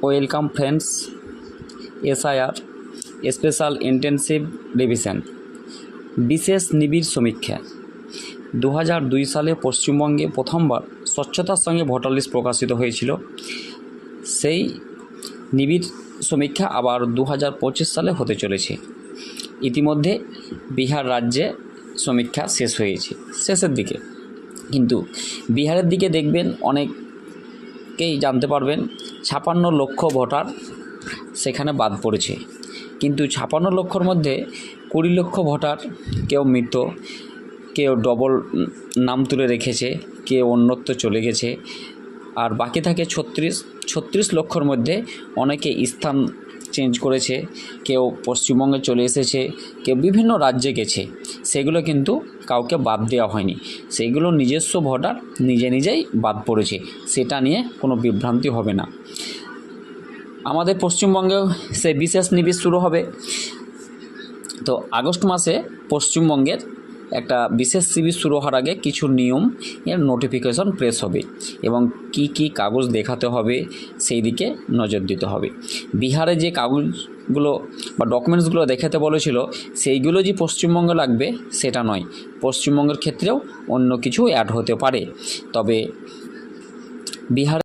Welcome friends, SIR special intensive revision বিশেষ নিবিড় সমীক্ষা। 2002 সালে পশ্চিমবঙ্গে প্রথমবার স্বচ্ছতার সঙ্গে ভোটার লিস্ট প্রকাশিত হয়েছিল। সেই নিবিড় সমীক্ষা আবার 2025 সালে হতে চলেছে। ইতিমধ্যে বিহার রাজ্যে সমীক্ষা শেষ হয়েছে, শেষের দিকে। কিন্তু বিহারের দিকে দেখবেন, অনেকেই জানতে পারবেন 56 লক্ষ ভোটার সেখানে বাদ পড়েছে। কিন্তু 56 লক্ষর মধ্যে 20 লক্ষ ভোটার কেউ মৃত, কেউ ডবল নাম তুলে রেখেছে, কেউ অন্যত্র চলে গেছে। আর বাকি থাকে 36 লক্ষর মধ্যে অনেকে স্থান চেঞ্জ করেছে, কেউ পশ্চিমবঙ্গে চলে এসেছে, কেউ বিভিন্ন রাজ্যে গেছে। সেগুলো কিন্তু কাউকে বাদ দেওয়া হয়নি, সেইগুলো নিজস্ব ভোটার নিজেই বাদ পড়েছে। সেটা নিয়ে কোনো বিভ্রান্তি হবে না। আমাদের পশ্চিমবঙ্গেও সেই বিশেষ নিবিড় শুরু হবে। তো আগস্ট মাসে পশ্চিমবঙ্গের একটা বিশেষ শিবির শুরু হওয়ার আগে কিছু নিয়ম এর নোটিফিকেশন প্রেস হবে এবং কি কি কাগজ দেখাতে হবে সেই দিকে নজর দিতে হবে। বিহারে যে কাগজগুলো বা ডকুমেন্টসগুলো দেখাতে বলেছিল, সেইগুলো যে পশ্চিমবঙ্গে লাগবে সেটা নয়। পশ্চিমবঙ্গের ক্ষেত্রেও অন্য কিছু অ্যাড হতে পারে। তবে বিহারে